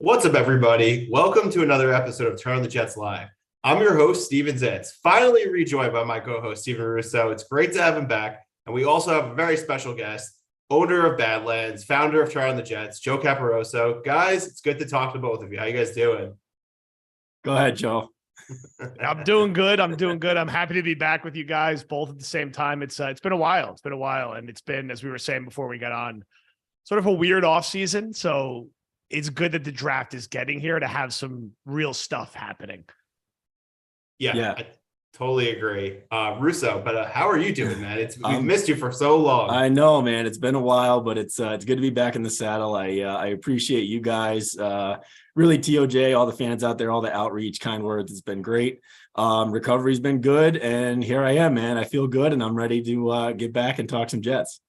What's up, everybody? Welcome to another episode of Turn on the Jets Live. I'm your host, Steven Zitz, finally rejoined by my co-host, Steven Russo. It's great to have him back. And we also have a very special guest, owner of Badlands, founder of Turn on the Jets, Joe Caporoso. Guys, it's good to talk to both of you. How you guys doing? Go ahead, Joe. I'm doing good. I'm happy to be back with you guys both at the same time. It's been a while. And it's been, as we were saying before we got on, sort of a weird off season. So it's good that the draft is getting here to have some real stuff happening. Yeah. I totally agree. Russo, but how are you doing, man? We've missed you for so long. I know, man. It's been a while, but it's good to be back in the saddle. I appreciate you guys. Really, TOJ, all the fans out there, all the outreach, kind words. It's been great. Recovery's been good, and here I am, man. I feel good, and I'm ready to get back and talk some Jets.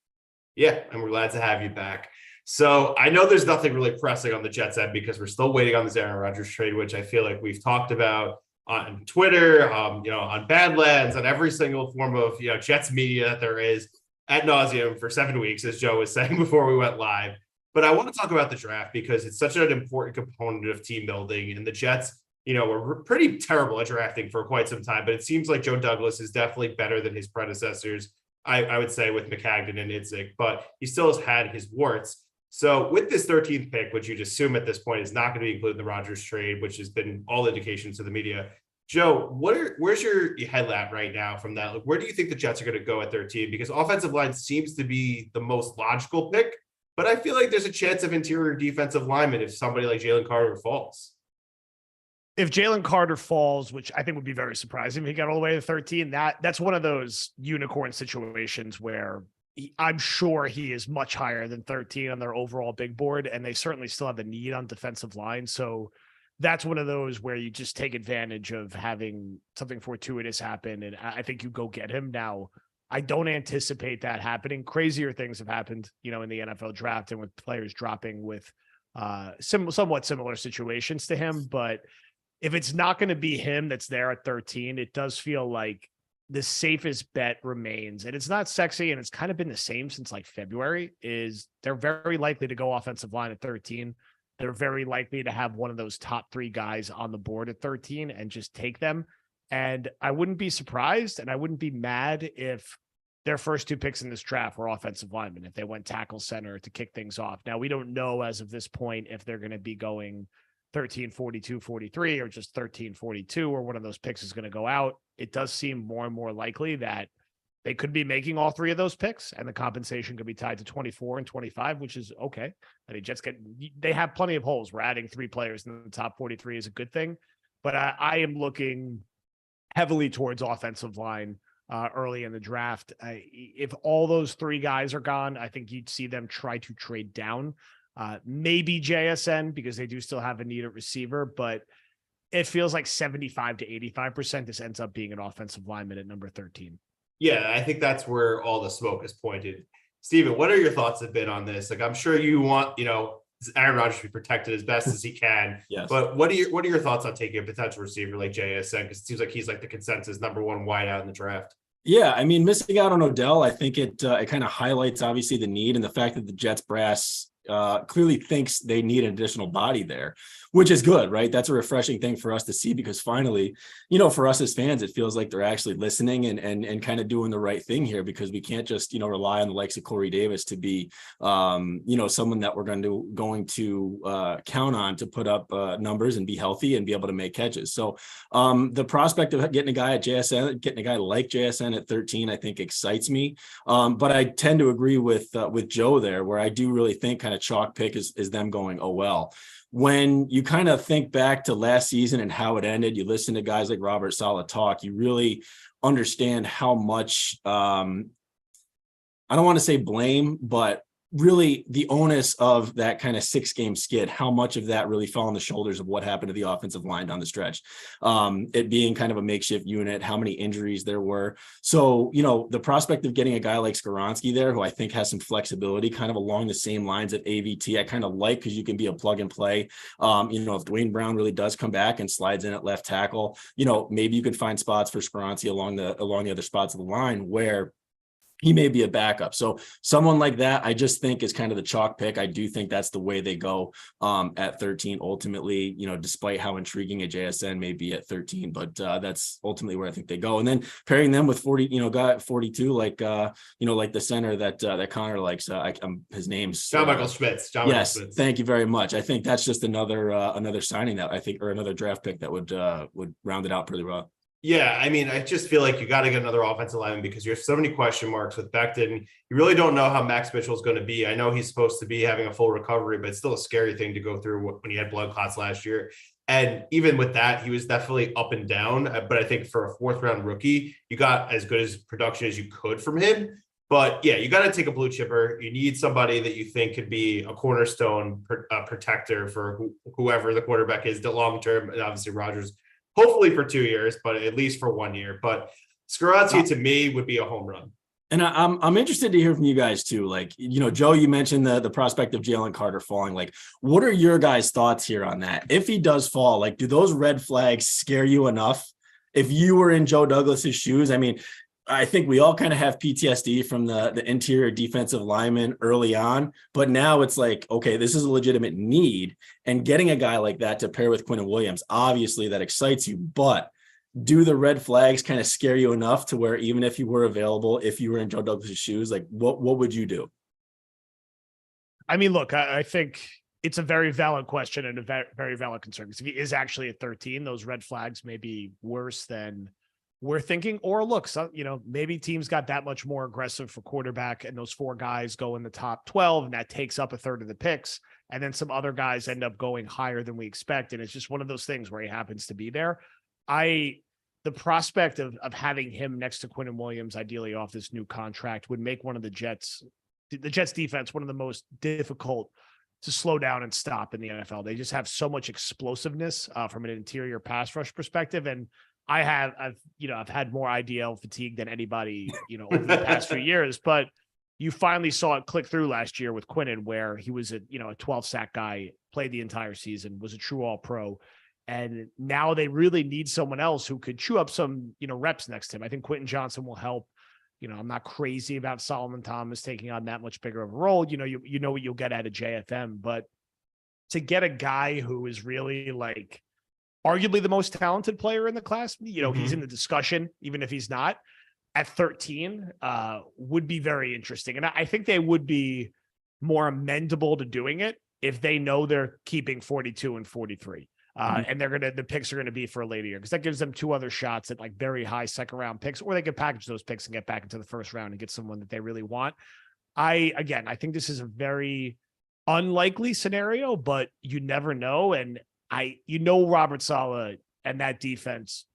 Yeah, and we're glad to have you back. So I know there's nothing really pressing on the Jets end because we're still waiting on this Aaron Rodgers trade, which I feel like we've talked about on Twitter, on Badlands, on every single form of, Jets media that there is ad nauseum for 7 weeks, as Joe was saying before we went live. But I want to talk about the draft because it's such an important component of team building. And the Jets, were pretty terrible at drafting for quite some time, but it seems like Joe Douglas is definitely better than his predecessors. I would say with McCagnon and Idzik, but he still has had his warts. So with this 13th pick, which you'd assume at this point is not going to be included in the Rodgers trade, which has been all indications to the media. Joe, where's your head at right now from that? Like, where do you think the Jets are going to go at 13? Because offensive line seems to be the most logical pick, but I feel like there's a chance of interior defensive lineman if somebody like Jalen Carter falls. If Jalen Carter falls, which I think would be very surprising if he got all the way to 13, that's one of those unicorn situations where I'm sure he is much higher than 13 on their overall big board, and they certainly still have the need on defensive line. So that's one of those where you just take advantage of having something fortuitous happen, and I think you go get him. Now, I don't anticipate that happening. Crazier things have happened, in the NFL draft and with players dropping with somewhat similar situations to him. But if it's not going to be him that's there at 13, it does feel like the safest bet remains, and it's not sexy, and it's kind of been the same since like February, is they're very likely to go offensive line at 13. They're very likely to have one of those top three guys on the board at 13 and just take them. And I wouldn't be surprised, and I wouldn't be mad if their first two picks in this draft were offensive linemen, if they went tackle center to kick things off. Now, we don't know as of this point if they're going to be going 13, 42, 43, or just 13, 42, or one of those picks is going to go out. It does seem more and more likely that they could be making all three of those picks, and the compensation could be tied to 24 and 25, which is okay. I mean, Jets they have plenty of holes. We're adding three players in the top 43 is a good thing, but I am looking heavily towards offensive line early in the draft. If all those three guys are gone, I think you'd see them try to trade down. Maybe JSN, because they do still have a need at receiver, but it feels like 75 to 85% this ends up being an offensive lineman at number 13. Yeah, I think that's where all the smoke is pointed. Steven, what are your thoughts a bit on this? Like, I'm sure you want, Aaron Rodgers to be protected as best as he can. Yes. But what are your thoughts on taking a potential receiver like JSN? Because it seems like he's like the consensus number one wideout in the draft. Yeah, I mean, missing out on Odell, I think it kind of highlights obviously the need and the fact that the Jets brass clearly thinks they need an additional body there, which is good, right? That's a refreshing thing for us to see, because finally, for us as fans, it feels like they're actually listening and kind of doing the right thing here, because we can't just, rely on the likes of Corey Davis to be, someone that we're going to count on to put up numbers and be healthy and be able to make catches. So the prospect of getting a guy like JSN at 13, I think excites me. But I tend to agree with Joe there, where I do really think kind of chalk pick is them going, oh, well. When you kind of think back to last season and how it ended, you listen to guys like Robert Saleh talk, you really understand how much, I don't want to say blame, but really the onus of that kind of 6-game skid, how much of that really fell on the shoulders of what happened to the offensive line down the stretch. It being kind of a makeshift unit, how many injuries there were. So, the prospect of getting a guy like Skoronski there, who I think has some flexibility kind of along the same lines of AVT, I kind of like, because you can be a plug and play. If Dwayne Brown really does come back and slides in at left tackle, maybe you could find spots for Skoronski along the other spots of the line where he may be a backup. So someone like that, I just think is kind of the chalk pick. I do think that's the way they go at 13 ultimately, despite how intriguing a JSN may be at 13, but that's ultimately where I think they go. And then pairing them with 40, guy at 42, like the center that Connor likes, his name's John Michael Schmitz. Yes. Thank you very much. I think that's just another signing that I think, or another draft pick that would round it out pretty well. Yeah, I mean, I just feel like you got to get another offensive lineman because you have so many question marks with Becton. You really don't know how Max Mitchell is going to be. I know he's supposed to be having a full recovery, but it's still a scary thing to go through when he had blood clots last year. And even with that, he was definitely up and down. But I think for a 4th-round rookie, you got as good as production as you could from him. But yeah, you got to take a blue chipper. You need somebody that you think could be a cornerstone protector for whoever the quarterback is, the long term. And obviously Rodgers, hopefully for 2 years, but at least for 1 year. But Skoronski to me would be a home run. And I'm interested to hear from you guys too. Like, Joe, you mentioned the prospect of Jalen Carter falling. Like, what are your guys' thoughts here on that? If he does fall, like, do those red flags scare you enough? If you were in Joe Douglas's shoes, I mean, I think we all kind of have PTSD from the interior defensive lineman early on, but now it's like, okay, this is a legitimate need, and getting a guy like that to pair with Quinnen Williams, obviously that excites you, but do the red flags kind of scare you enough to where even if you were available, if you were in Joe Douglas's shoes, like what would you do? I mean, look, I think it's a very valid question and a very valid concern, because if he is actually at 13, those red flags may be worse than we're thinking. Or look, so, maybe teams got that much more aggressive for quarterback and those 4 guys go in the top 12 and that takes up a third of the picks. And then some other guys end up going higher than we expect. And it's just one of those things where he happens to be there. The prospect of having him next to Quinnen Williams, ideally off this new contract, would make one of the Jets defense one of the most difficult to slow down and stop in the NFL. They just have so much explosiveness from an interior pass rush perspective. And I've had more IDL fatigue than anybody, over the past few years, but you finally saw it click through last year with Quinnen, where he was a 12 sack guy, played the entire season, was a true all pro. And now they really need someone else who could chew up some, reps next to him. I think Quentin Johnson will help. I'm not crazy about Solomon Thomas taking on that much bigger of a role. You know what you'll get out of JFM, but to get a guy who is really like arguably the most talented player in the class, he's in the discussion, even if he's not, at 13, would be very interesting. And I think they would be more amendable to doing it if they know they're keeping 42 and 43. And the picks are going to be for a later year, because that gives them 2 other shots at like very high 2nd round picks, or they could package those picks and get back into the 1st round and get someone that they really want. I think this is a very unlikely scenario, but you never know. And Robert Saleh and that defense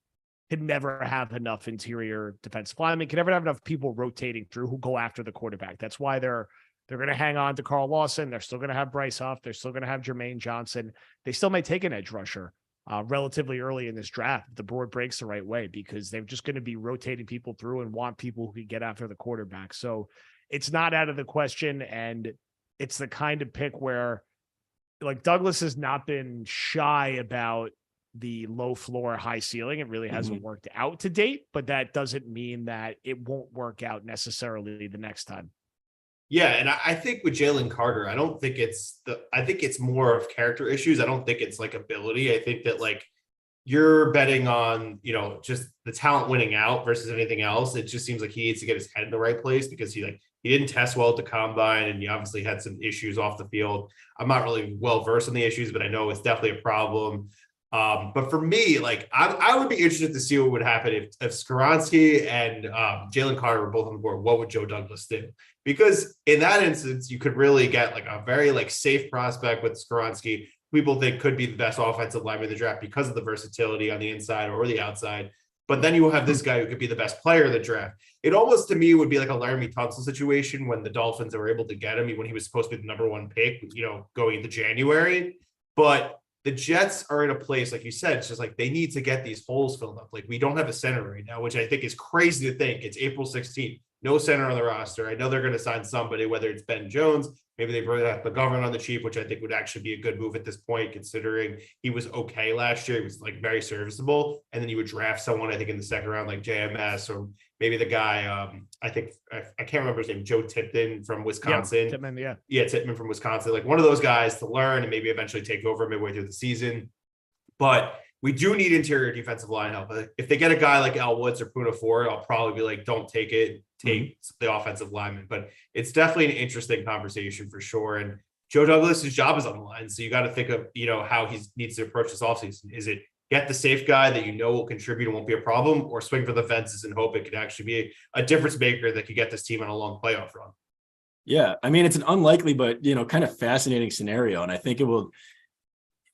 can never have enough interior defensive linemen, can never have enough people rotating through who go after the quarterback. That's why they're going to hang on to Carl Lawson. They're still going to have Bryce Huff. They're still going to have Jermaine Johnson. They still may take an edge rusher relatively early in this draft if the board breaks the right way, because they're just going to be rotating people through and want people who can get after the quarterback. So it's not out of the question. And it's the kind of pick where, like, Douglas has not been shy about the low floor, high ceiling. It really hasn't worked out to date, but that doesn't mean that it won't work out necessarily the next time. Yeah, and I think with Jalen Carter, I think it's more of character issues. I don't think it's like ability. I think that like you're betting on, just the talent winning out versus anything else. It just seems like he needs to get his head in the right place, because he didn't test well at the combine, and he obviously had some issues off the field. I'm not really well versed on the issues, but I know it's definitely a problem. But for me, like I would be interested to see what would happen if Skoronski and Jalen Carter were both on the board. What would Joe Douglas do? Because in that instance, you could really get like a very like safe prospect with Skoronski. People think could be the best offensive lineman in the draft because of the versatility on the inside or the outside. But then you will have this guy who could be the best player in the draft. It almost, to me, would be like a Laramie Tunsil situation when the Dolphins were able to get him when he was supposed to be the number 1 pick, going into January. But the Jets are in a place, like you said, it's just like they need to get these holes filled up. Like, we don't have a center right now, which I think is crazy to think. It's April 16th. no center on the roster. I know they're going to sign somebody, whether it's Ben Jones, maybe they bring that McGovern on the cheap, which I think would actually be a good move at this point, considering he was okay last year. He was like very serviceable. And then you would draft someone, I think, in the second round, like JMS, or maybe the guy, I can't remember his name, Joe Tipton from Wisconsin. Yeah, Tippmann from Wisconsin, like one of those guys to learn and maybe eventually take over midway through the season. But we do need interior defensive line help. If they get a guy like Al Woods or Puna Ford, I'll probably be like, don't take it, take the offensive lineman. But it's definitely an interesting conversation for sure. And Joe Douglas's job is on the line. So you got to think of, how he needs to approach this offseason. Is it get the safe guy that will contribute and won't be a problem, or swing for the fences and hope it could actually be a difference maker that could get this team on a long playoff run? Yeah. I mean, it's an unlikely, but, kind of fascinating scenario. And I think it will,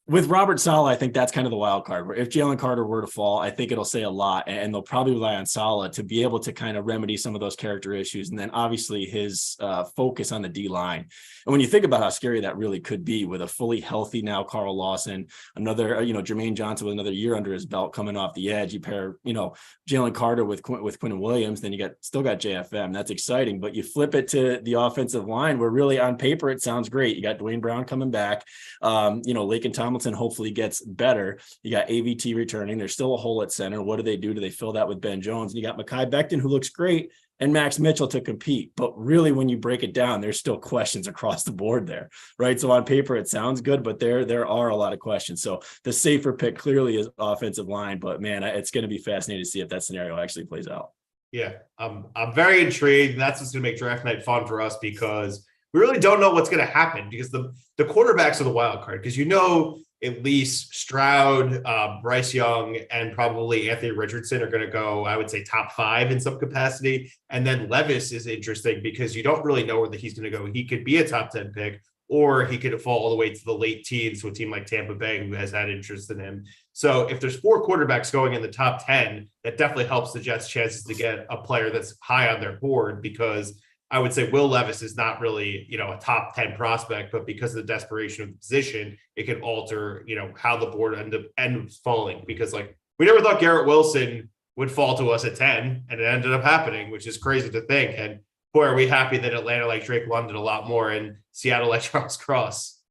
with Robert Saleh, I think that's kind of the wild card, where if Jalen Carter were to fall, I think it'll say a lot, and they'll probably rely on Saleh to be able to kind of remedy some of those character issues. And then obviously his focus on the D line. And when you think about how scary that really could be with a fully healthy now Carl Lawson, another, Jermaine Johnson with another year under his belt coming off the edge, you pair, Jalen Carter with Quinnen Williams, then you still got JFM. That's exciting. But you flip it to the offensive line, where really on paper it sounds great. You got Dwayne Brown coming back, Laken Tomlinson hopefully gets better. You got AVT returning. There's still a hole at center. What do? Do they fill that with Ben Jones? And you got Mekhi Becton, who looks great, and Max Mitchell to compete. But really, when you break it down, there's still questions across the board there, right? So on paper, it sounds good, but there are a lot of questions. So the safer pick clearly is offensive line, but man, it's going to be fascinating to see if that scenario actually plays out. Yeah, I'm very intrigued. And that's what's going to make draft night fun for us, because we really don't know what's going to happen, because the quarterbacks are the wild card, because at least Stroud, Bryce Young, and probably Anthony Richardson are going to go, I would say, top 5 in some capacity. And then Levis is interesting because you don't really know whether he's going to go. He could be a top 10 pick, or he could fall all the way to the late teens to a team like Tampa Bay, who has had interest in him. So if there's 4 quarterbacks going in the top 10, that definitely helps the Jets' chances to get a player that's high on their board, because I would say Will Levis is not really, a top 10 prospect, but because of the desperation of the position, it can alter, how the board ends falling. Because we never thought Garrett Wilson would fall to us at 10, and it ended up happening, which is crazy to think. And boy, are we happy that Atlanta liked Drake London a lot more and Seattle liked Charles Cross.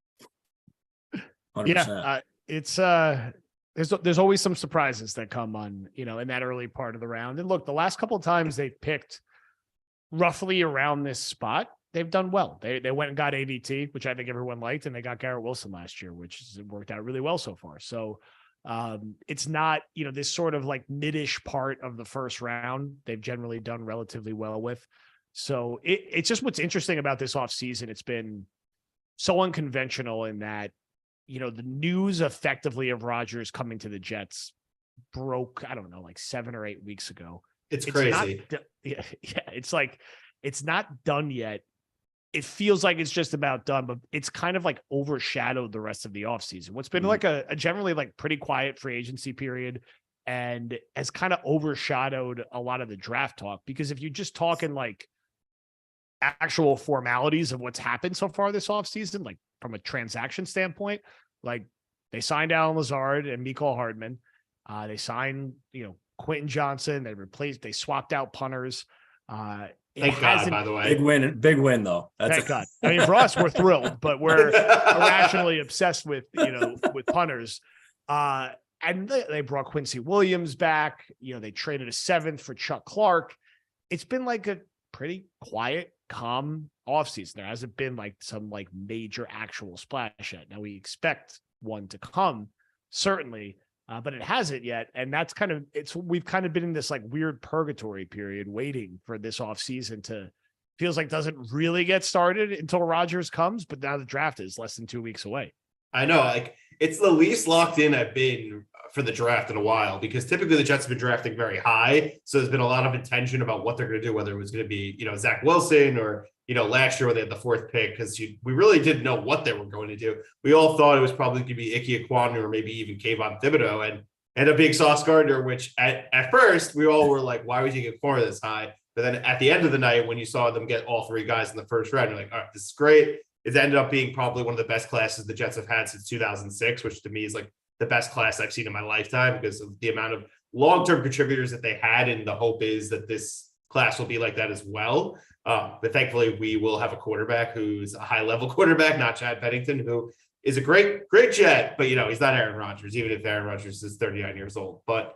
100%. Yeah, it's there's always some surprises that come on, in that early part of the round. And look, the last couple of times they've picked roughly around this spot, they've done well. They went and got ADT, which I think everyone liked, and they got Garrett Wilson last year, which has worked out really well so far. So it's not, this sort of like mid-ish part of the first round, they've generally done relatively well with. So it's just what's interesting about this offseason. It's been so unconventional in that, the news effectively of Rodgers coming to the Jets broke, I don't know, like 7 or 8 weeks ago. It's crazy. It's like, it's not done yet. It feels like it's just about done, but it's kind of like overshadowed the rest of the offseason. What's been like a generally like pretty quiet free agency period, and has kind of overshadowed a lot of the draft talk. Because if you're just talking like actual formalities of what's happened so far this offseason, like from a transaction standpoint, like they signed Alan Lazard and Mecole Hardman. They signed, Quentin Johnson. They swapped out punters. Thank God, by the way. Big win though. Thank God. I mean, for us, we're thrilled, but we're irrationally obsessed with punters. And they brought Quincy Williams back. They traded a 7th for Chuck Clark. It's been like a pretty quiet, calm offseason. There hasn't been like some like major actual splash yet. Now we expect one to come, certainly. But it hasn't yet. And that's we've kind of been in this like weird purgatory period waiting for this offseason to feels like doesn't really get started until Rodgers comes. But now the draft is less than 2 weeks away. I know, like it's the least locked in I've been for the draft in a while, because typically the Jets have been drafting very high. So there's been a lot of intention about what they're going to do, whether it was going to be, Zach Wilson or, last year when they had the 4th pick, because we really didn't know what they were going to do. We all thought it was probably going to be Ike Ekwonu or maybe even Kayvon Thibodeau, and ended up being Sauce Gardner, which at first we all were like, why would you get Ekwonu this high? But then at the end of the night, when you saw them get all 3 guys in the first round, you're like, all right, this is great. It ended up being probably one of the best classes the Jets have had since 2006, which to me is like the best class I've seen in my lifetime because of the amount of long-term contributors that they had. And the hope is that this class will be like that as well. But thankfully, we will have a quarterback who's a high-level quarterback, not Chad Pennington, who is a great Jet, but, he's not Aaron Rodgers, even if Aaron Rodgers is 39 years old. But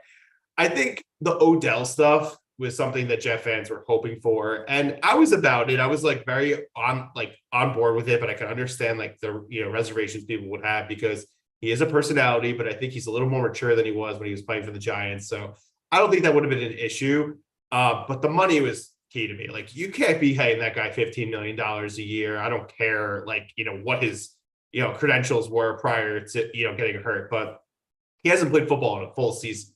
I think the Odell stuff was something that Jet fans were hoping for. And I was about it. I was very on board with it, but I can understand the, reservations people would have because he is a personality, but I think he's a little more mature than he was when he was playing for the Giants. So I don't think that would have been an issue. But the money was key to me. You can't be paying that guy $15 million a year. I don't care, what his, credentials were prior to, getting hurt, but he hasn't played football in a full season.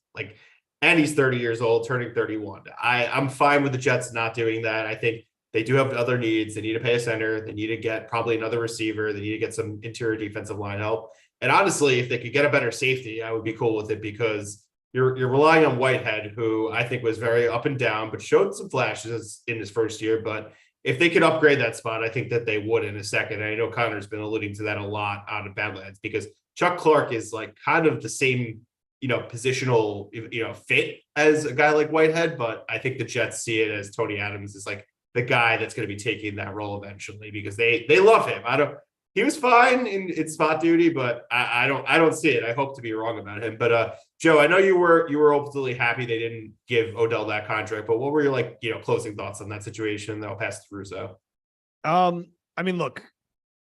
And he's 30 years old, turning 31. I'm fine with the Jets not doing that. I think they do have other needs. They need to pay a center. They need to get probably another receiver. They need to get some interior defensive line help. And honestly, if they could get a better safety, I would be cool with it because you're relying on Whitehead, who I think was very up and down, but showed some flashes in his first year. But if they could upgrade that spot, I think that they would in a second. And I know Connor's been alluding to that a lot out of Badlands because Chuck Clark is kind of the same positional, fit as a guy like Whitehead, but I think the Jets see it as Tony Adams is the guy that's going to be taking that role eventually because they love him. He was fine in spot duty, but I don't see it. I hope to be wrong about him. But Joe, I know you were ultimately happy they didn't give Odell that contract, but what were your closing thoughts on that situation? Then I'll pass to Russo. Look,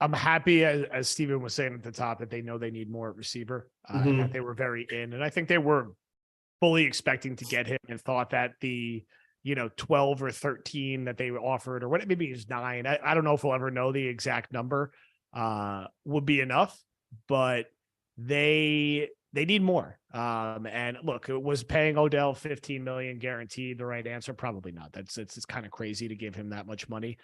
I'm happy, as Steven was saying at the top, that they know they need more at receiver, and that they were very in. And I think they were fully expecting to get him and thought that the, 12 or 13 that they offered, or what, maybe it was 9. I don't know if we'll ever know the exact number, would be enough, but they need more. And look, it was paying Odell $15 million guaranteed the right answer? Probably not. It's kind of crazy to give him that much money.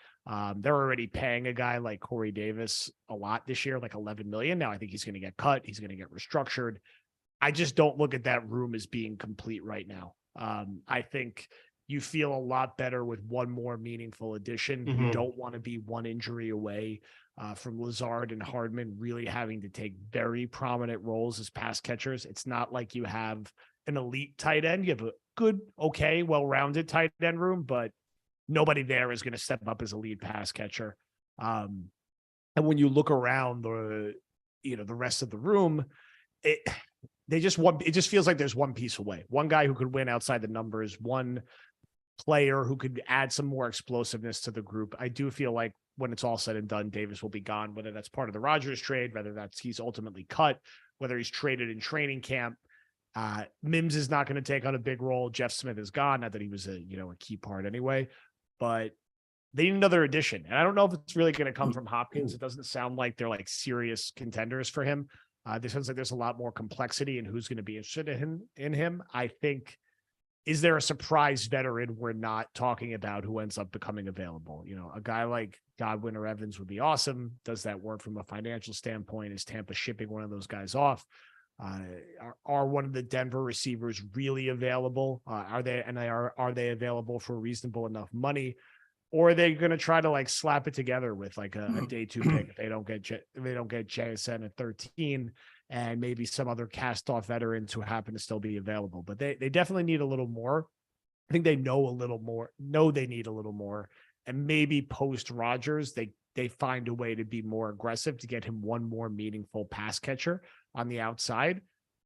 They're already paying a guy like Corey Davis a lot this year, $11 million. Now I think he's going to get cut. He's going to get restructured. I just don't look at that room as being complete right now. I think you feel a lot better with one more meaningful addition. You don't want to be one injury away from Lazard and Hardman really having to take very prominent roles as pass catchers. It's not like you have an elite tight end. You have a good, okay, well-rounded tight end room, but nobody there is going to step up as a lead pass catcher. And when you look around the rest of the room, it just feels like there's one piece away. One guy who could win outside the numbers, one player who could add some more explosiveness to the group. I do feel like when it's all said and done, Davis will be gone, whether that's part of the Rodgers trade, whether that's he's ultimately cut, whether he's traded in training camp. Mims is not going to take on a big role. Jeff Smith is gone. Not that he was a key part anyway, but they need another addition. And I don't know if it's really going to come from Hopkins. It doesn't sound like they're serious contenders for him. This sounds like there's a lot more complexity in who's going to be interested in him. I think, is there a surprise veteran we're not talking about who ends up becoming available? A guy like Godwin or Evans would be awesome. Does that work from a financial standpoint? Is Tampa shipping one of those guys off? Are one of the Denver receivers really available? Are they available for reasonable enough money? Or are they going to try to slap it together with a day 2 pick if they don't get JSN at 13 and maybe some other cast off veterans who happen to still be available? But they definitely need a little more. I think they know they need a little more. And maybe post Rodgers, they find a way to be more aggressive to get him one more meaningful pass catcher on the outside.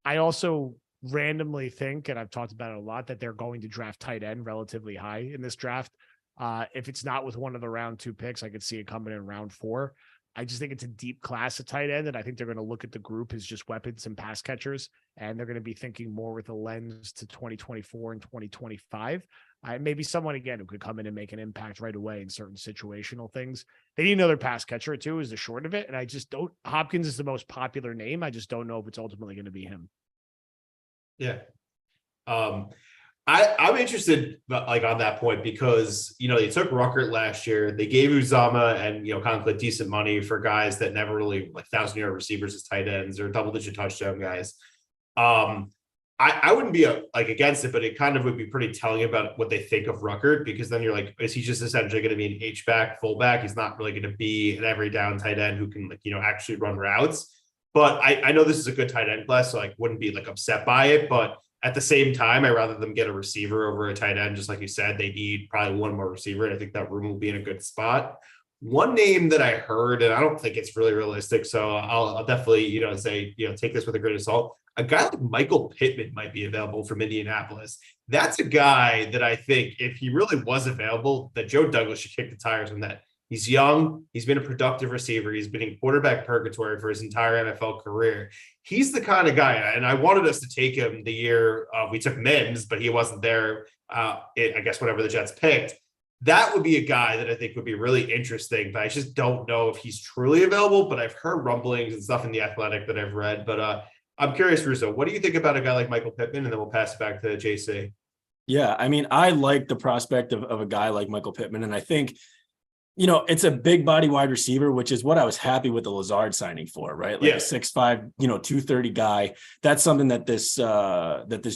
I also randomly think, and I've talked about it a lot, that they're going to draft tight end relatively high in this draft. If it's not with one of the round 2 picks, I could see it coming in round 4. I just think it's a deep class of tight end, and I think they're going to look at the group as just weapons and pass catchers, and they're going to be thinking more with a lens to 2024 and 2025. Maybe someone, again, who could come in and make an impact right away in certain situational things. They need another pass catcher, too, is the short of it, and I just don't – Hopkins is the most popular name. I just don't know if it's ultimately going to be him. Yeah. I'm interested on that point because, they took Ruckert last year. They gave Uzama and, Conklin decent money for guys that never really 1,000-yard receivers as tight ends or double-digit touchdown guys. I wouldn't be against it, but it kind of would be pretty telling about what they think of Ruckert because then you're is he just essentially going to be an H-back, fullback? He's not really going to be an every down tight end who can actually run routes. But I know this is a good tight end class, so I wouldn't be upset by it. But At the same time, I'd rather them get a receiver over a tight end. Just like you said, they need probably one more receiver, and I think that room will be in a good spot. One name that I heard, and I don't think it's really realistic, so I'll definitely, say, take this with a grain of salt. A guy like Michael Pittman might be available from Indianapolis. That's a guy that I think if he really was available, that Joe Douglas should kick the tires on that. He's young. He's been a productive receiver. He's been in quarterback purgatory for his entire NFL career. He's the kind of guy, and I wanted us to take him the year we took Mims, but he wasn't there. I guess whatever the Jets picked. That would be a guy that I think would be really interesting, but I just don't know if he's truly available. But I've heard rumblings and stuff in The Athletic that I've read. But I'm curious, Russo, what do you think about a guy like Michael Pittman? And then we'll pass it back to JC. Yeah, I mean, I like the prospect of a guy like Michael Pittman, and I think, it's a big body wide receiver, which is what I was happy with the Lazard signing for, right? Like a 6'5", 230 guy. That's something that this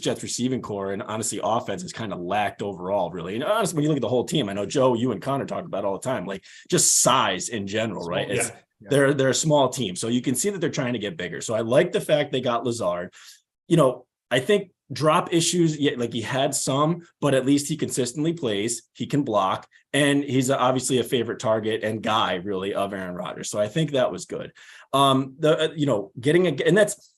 Jets receiving core and honestly offense has kind of lacked overall, really. And honestly, when you look at the whole team, I know Joe, you and Connor talk about it all the time, like just size in general, right? They're a small team, so you can see that they're trying to get bigger. So I like the fact they got Lazard. I think drop issues, like he had some, but at least he consistently plays, he can block, and he's obviously a favorite target and guy really of Aaron Rodgers. So I think that was good. And that's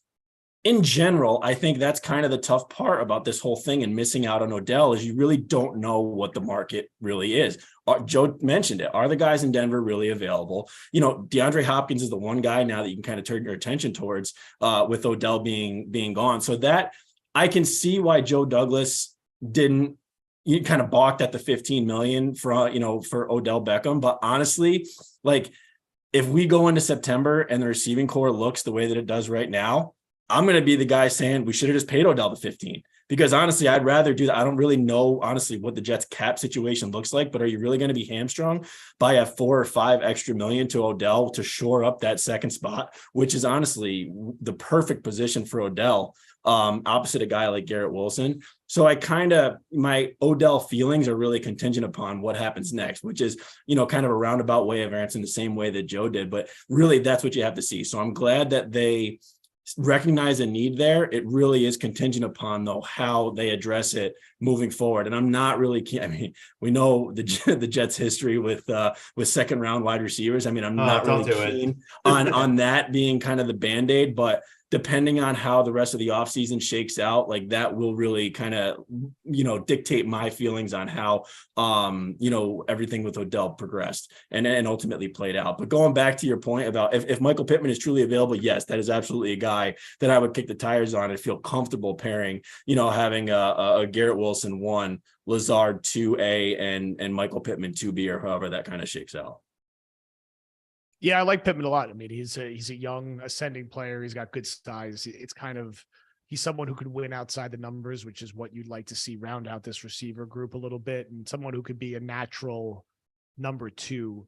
in general, I think that's kind of the tough part about this whole thing and missing out on Odell is you really don't know what the market really is. Joe mentioned it. Are the guys in Denver really available? DeAndre Hopkins is the one guy now that you can kind of turn your attention towards with Odell being gone. So that I can see why Joe Douglas didn't kind of balked at the 15 million for Odell Beckham. But honestly, like if we go into September and the receiving core looks the way that it does right now, I'm going to be the guy saying we should have just paid Odell the 15, because honestly, I'd rather do that. I don't really know, honestly, what the Jets cap situation looks like, but are you really going to be hamstrung by a 4 or 5 extra million to Odell to shore up that second spot, which is honestly the perfect position for Odell, opposite a guy like Garrett Wilson. So my Odell feelings are really contingent upon what happens next, which is, kind of a roundabout way of answering the same way that Joe did, but really that's what you have to see. So I'm glad that they recognize a need there. It really is contingent upon though how they address it moving forward. And I'm not really keen. I mean, we know the Jets history with second round wide receivers. I mean, I'm not really keen on that being kind of the Band-Aid, but depending on how the rest of the offseason shakes out, like that will really kind of, dictate my feelings on how, everything with Odell progressed and ultimately played out. But going back to your point about if Michael Pittman is truly available, yes, that is absolutely a guy that I would kick the tires on and feel comfortable pairing, having a Garrett Wilson 1, Lazard 2A, and Michael Pittman 2B, or however that kind of shakes out. Yeah, I like Pittman a lot. I mean, he's a young ascending player. He's got good size. He's someone who could win outside the numbers, which is what you'd like to see round out this receiver group a little bit, and someone who could be a natural number 2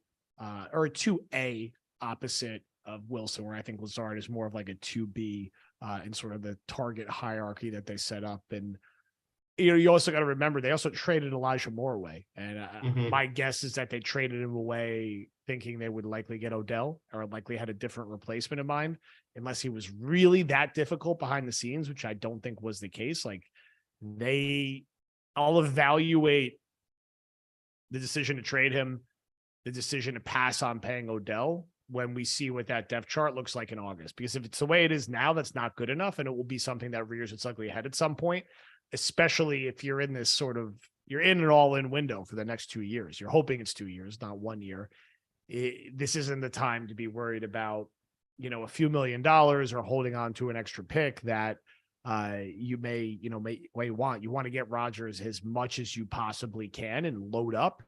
or a 2A opposite of Wilson, where I think Lazard is more of like a 2B in sort of the target hierarchy that they set up. And you also got to remember they also traded Elijah Moore away, and my guess is that they traded him away thinking they would likely get Odell, or likely had a different replacement in mind, unless he was really that difficult behind the scenes, which I don't think was the case. Like I'll evaluate the decision to trade him, the decision to pass on paying Odell when we see what that depth chart looks like in August, because if it's the way it is now, that's not good enough. And it will be something that rears its ugly head at some point, especially if you're in this you're in an all-in window for the next 2 years. You're hoping it's 2 years, not 1 year. This isn't the time to be worried about, a few $1 million or holding on to an extra pick that you may want. You want to get Rodgers as much as you possibly can and load up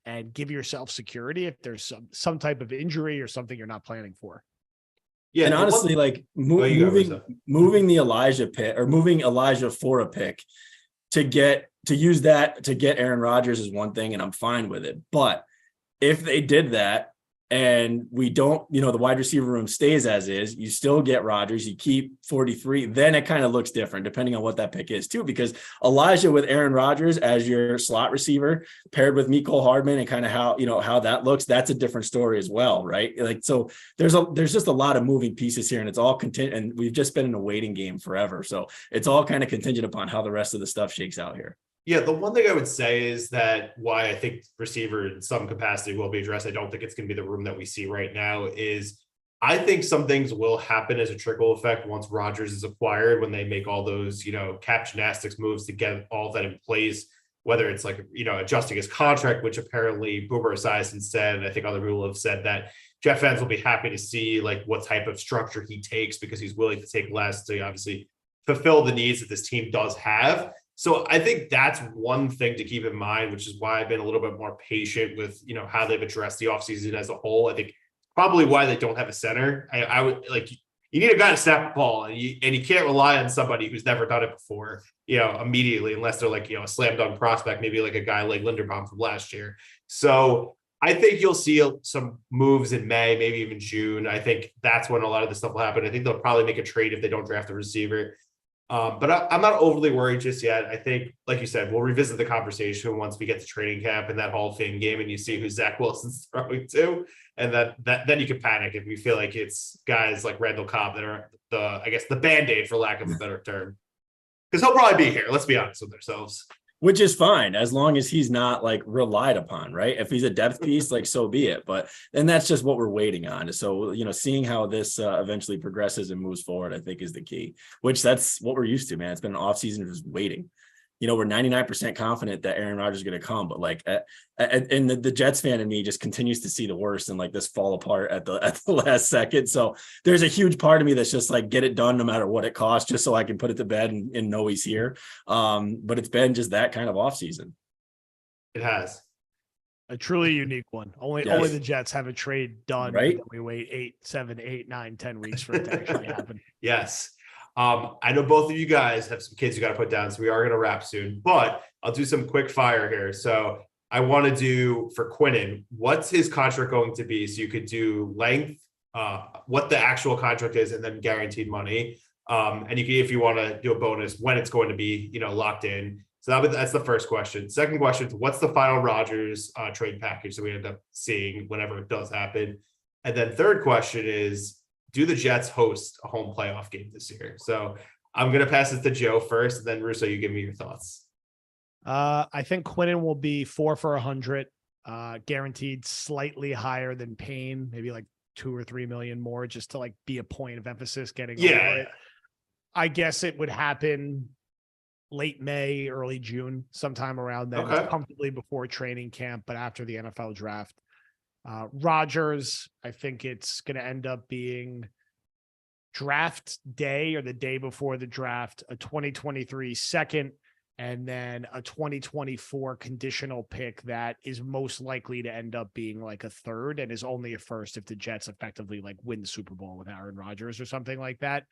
and give yourself security if there's some type of injury or something you're not planning for. Yeah, and honestly, moving the Elijah pick, or moving Elijah for a pick to get Aaron Rodgers is one thing, and I'm fine with it. But if they did that and we don't, the wide receiver room stays as is, you still get Rodgers, you keep 43, then it kind of looks different depending on what that pick is too, because Elijah with Aaron Rodgers as your slot receiver paired with Mecole Hardman and kind of how that looks, that's a different story as well, right? Like, so there's just a lot of moving pieces here, and it's all contingent, and we've just been in a waiting game forever. So it's all kind of contingent upon how the rest of the stuff shakes out here. Yeah, the one thing I would say is that why I think receiver in some capacity will be addressed, I don't think it's going to be the room that we see right now, is I think some things will happen as a trickle effect once Rodgers is acquired, when they make all those, cap gymnastics moves to get all that in place, whether it's like, adjusting his contract, which apparently Boomer Esiason said, and I think other people have said that Jeff fans will be happy to see like what type of structure he takes, because he's willing to take less to obviously fulfill the needs that this team does have. So I think that's one thing to keep in mind, which is why I've been a little bit more patient with, how they've addressed the offseason as a whole. I think probably why they don't have a center. I would like, you need a guy to snap the ball, and you can't rely on somebody who's never done it before, immediately, unless they're like, a slam dunk prospect, maybe like a guy like Linderbaum from last year. So I think you'll see some moves in May, maybe even June. I think that's when a lot of this stuff will happen. I think they'll probably make a trade if they don't draft a receiver. But I'm not overly worried just yet. I think, like you said, we'll revisit the conversation once we get to training camp and that Hall of Fame game, and you see who Zach Wilson's throwing to, and then you can panic if we feel like it's guys like Randall Cobb that are the Band-Aid, for lack of a better term, because he'll probably be here. Let's be honest with ourselves. Which is fine, as long as he's not like relied upon, right? If he's a depth piece, like, so be it. But then that's just what we're waiting on. So, seeing how this eventually progresses and moves forward, I think is the key, which that's what we're used to, man. It's been an off season just waiting. We're 99% confident that Aaron Rodgers is going to come, but like, and the Jets fan in me just continues to see the worst and like this fall apart at the last second. So there's a huge part of me that's just like, get it done no matter what it costs, just so I can put it to bed and know he's here. But it's been just that kind of off season. It has. A truly unique one. Only the Jets have a trade done. Right. We wait 8, 7, 8, 9, 10 weeks for it to actually happen. Yes. I know both of you guys have some kids you got to put down, so we are going to wrap soon, but I'll do some quick fire here. So I want to do for Quinnen, what's his contract going to be? So you could do length, what the actual contract is, and then guaranteed money. And you can, if you want to do a bonus, when it's going to be, locked in. So that's the first question. Second question, what's the final Rodgers trade package that we end up seeing whenever it does happen? And then third question is, do the Jets host a home playoff game this year? So I'm going to pass it to Joe first, and then Russo, you give me your thoughts. I think Quinnen will be 4 for 100, guaranteed slightly higher than Payne, maybe like 2 or 3 million more, just to like be a point of emphasis getting over it. I guess it would happen late May, early June, sometime around then, comfortably before training camp, but after the NFL draft. Rodgers, I think it's going to end up being draft day or the day before the draft, a 2023 second, and then a 2024 conditional pick that is most likely to end up being like a third and is only a first if the Jets effectively like win the Super Bowl with Aaron Rodgers or something like that.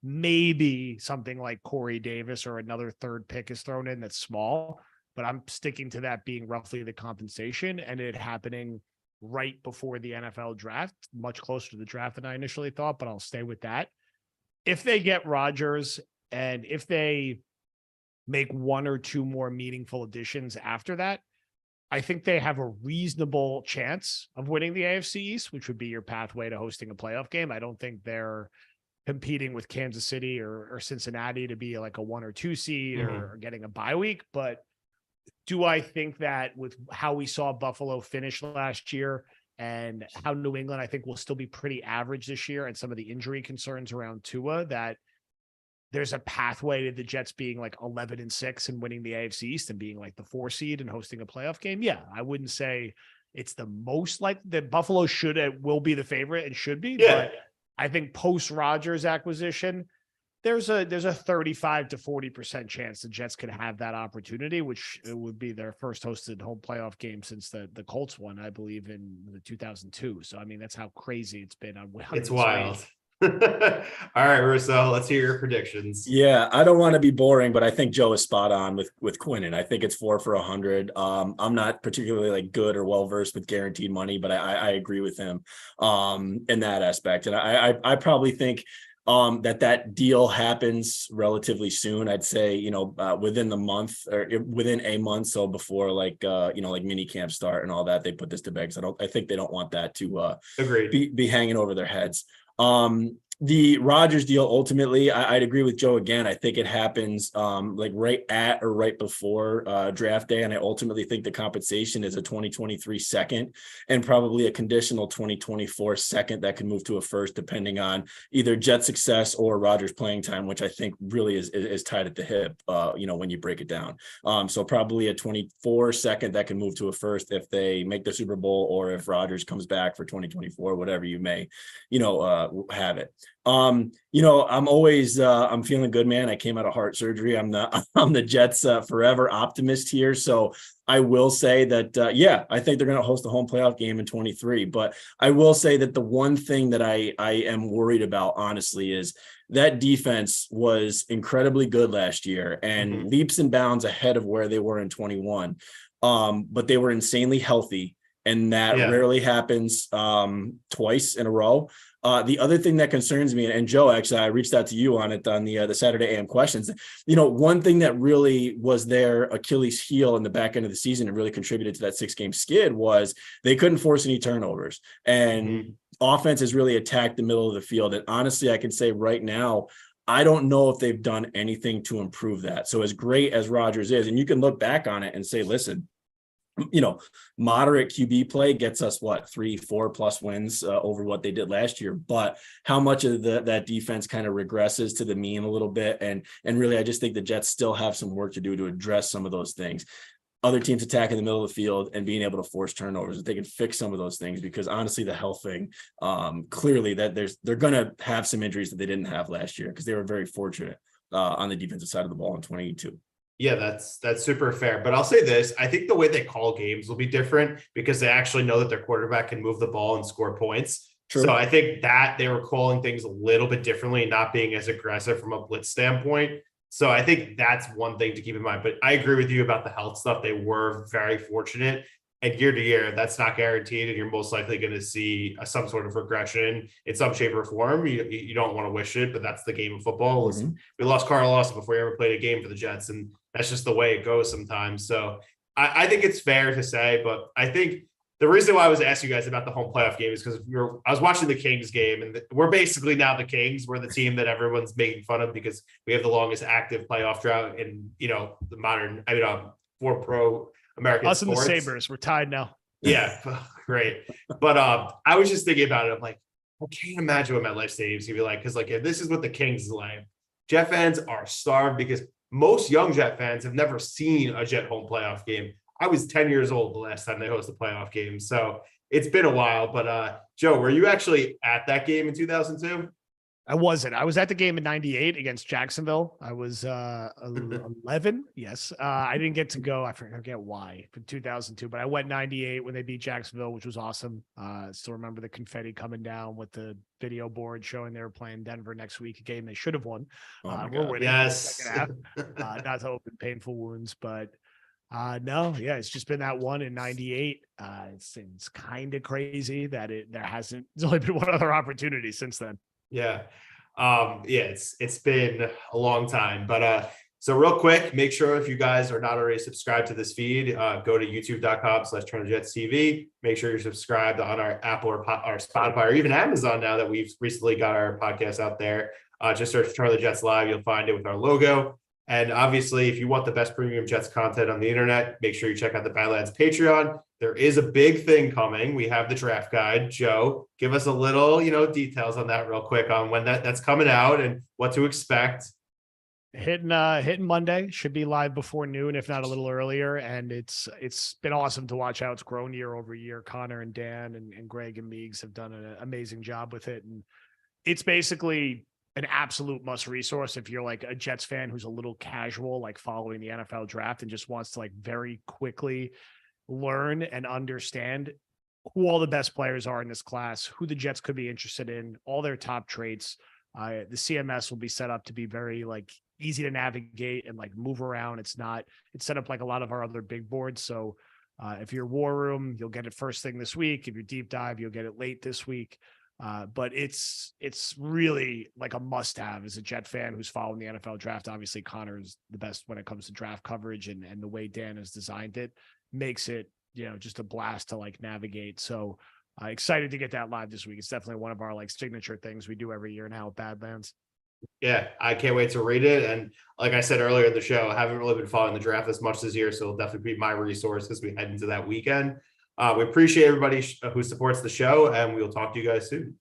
Maybe something like Corey Davis or another third pick is thrown in that's small, but I'm sticking to that being roughly the compensation, and it happening right before the NFL draft, much closer to the draft than I initially thought, but I'll stay with that. If they get Rodgers, and if they make 1 or 2 more meaningful additions after that, I think they have a reasonable chance of winning the AFC East, which would be your pathway to hosting a playoff game. I don't think they're competing with Kansas City or Cincinnati to be like a 1 or 2 seed or getting a bye week, but do I think that with how we saw Buffalo finish last year and how New England, I think, will still be pretty average this year, and some of the injury concerns around Tua, that there's a pathway to the Jets being like 11-6 and winning the AFC East and being like the 4 seed and hosting a playoff game? Yeah, I wouldn't say it's the most like that. Buffalo will be the favorite and should be. Yeah. But I think post Rodgers acquisition, there's a 35 to 40% chance the Jets could have that opportunity, which would be their first hosted home playoff game since the Colts won, I believe, in the 2002. So, I mean, that's how crazy it's been. It's wild. All right, Russo, let's hear your predictions. Yeah, I don't want to be boring, but I think Joe is spot on with Quinnen. I think it's 4 for 100. I'm not particularly like good or well versed with guaranteed money, but I agree with him in that aspect. And I probably think that deal happens relatively soon. I'd say, within the month or within a month. So before like mini camp start and all that, they put this to bed. I think they don't want that to Agreed. be hanging over their heads. The Rodgers deal, ultimately, I'd agree with Joe again. I think it happens like right at or right before draft day. And I ultimately think the compensation is a 2023 second and probably a conditional 2024 second that can move to a first, depending on either Jet success or Rodgers playing time, which I think really is tied at the hip, when you break it down. So probably a 24 second that can move to a first if they make the Super Bowl or if Rodgers comes back for 2024, whatever you may, have it. I'm always I'm feeling good, man. I came out of heart surgery. I'm the Jets forever optimist here. So I will say that I think they're going to host a home playoff game in 23. But I will say that the one thing that I am worried about, honestly, is that defense was incredibly good last year and leaps and bounds ahead of where they were in 21. But they were insanely healthy, and that rarely happens twice in a row. The other thing that concerns me, and Joe, actually, I reached out to you on it on the Saturday AM questions. One thing that really was their Achilles heel in the back end of the season and really contributed to that 6-game skid was they couldn't force any turnovers, and offense has really attacked the middle of the field. And honestly, I can say right now, I don't know if they've done anything to improve that. So as great as Rodgers is, and you can look back on it and say, listen, moderate QB play gets us 3-4+ wins over what they did last year. But how much of that defense kind of regresses to the mean a little bit, and really, I just think the Jets still have some work to do to address some of those things. Other teams attacking the middle of the field and being able to force turnovers, if they can fix some of those things, because honestly, the health thing, clearly that they're going to have some injuries that they didn't have last year because they were very fortunate on the defensive side of the ball in 22. Yeah, that's super fair. But I'll say this, I think the way they call games will be different because they actually know that their quarterback can move the ball and score points. True. So I think that they were calling things a little bit differently, not being as aggressive from a blitz standpoint. So I think that's one thing to keep in mind. But I agree with you about the health stuff. They were very fortunate. And year to year, that's not guaranteed, and you're most likely going to see some sort of regression in some shape or form. You don't want to wish it, but that's the game of football. Listen, we lost Carl Lawson before he ever played a game for the Jets, and that's just the way it goes sometimes. So I think it's fair to say, but I think the reason why I was asking you guys about the home playoff game is because I was watching the Kings game, and we're basically now the Kings. We're the team that everyone's making fun of because we have the longest active playoff drought in the modern, for pro American Us sports. And the Sabres, we're tied now. Yeah, great. But I was just thinking about it. I'm like, I can't imagine what MetLife Stadium's gonna be like, because if this is what the Kings is like, Jet fans are starved because most young Jet fans have never seen a Jet home playoff game. I was 10 years old the last time they hosted a playoff game, so it's been a while. But Joe, were you actually at that game in 2002? I wasn't. I was at the game in 98 against Jacksonville. I was 11. Yes. I didn't get to go. I forget why for 2002, but I went 98 when they beat Jacksonville, which was awesome. Still remember the confetti coming down with the video board showing they were playing Denver next week, a game they should have won. We're winning. Yes. Not to open painful wounds, but no, yeah, it's just been that one in 98. It's kind of crazy that there's only been one other opportunity since then. Yeah. It's been a long time, but so real quick, make sure if you guys are not already subscribed to this feed, go to youtube.com/TorontoJetsTV. Make sure you're subscribed on our Apple or Spotify or even Amazon now that we've recently got our podcast out there. Just search Turn the Jets Live. You'll find it with our logo. And obviously, if you want the best premium Jets content on the internet, make sure you check out the Badlands Patreon. There is a big thing coming. We have the draft guide. Joe, give us a little, details on that real quick on when that's coming out and what to expect. Hitting Monday, should be live before noon, if not a little earlier. And it's been awesome to watch how it's grown year over year. Connor and Dan and Greg and Meigs have done an amazing job with it. And it's basically an absolute must resource if you're like a Jets fan who's a little casual, like following the NFL draft and just wants to very quickly learn and understand who all the best players are in this class, who the Jets could be interested in, all their top traits. The CMS will be set up to be very like easy to navigate and like move around. It's set up like a lot of our other big boards. So if you're War Room, you'll get it first thing this week. If you're Deep Dive, you'll get it late this week. But it's really like a must have as a Jet fan who's following the NFL draft. Obviously, Connor is the best when it comes to draft coverage, and the way Dan has designed it makes it, just a blast to like navigate. So excited to get that live this week. It's definitely one of our like signature things we do every year now at Badlands. Yeah, I can't wait to read it. And like I said earlier in the show, I haven't really been following the draft as much this year, so it'll definitely be my resource as we head into that weekend. We appreciate everybody who supports the show, and we'll talk to you guys soon.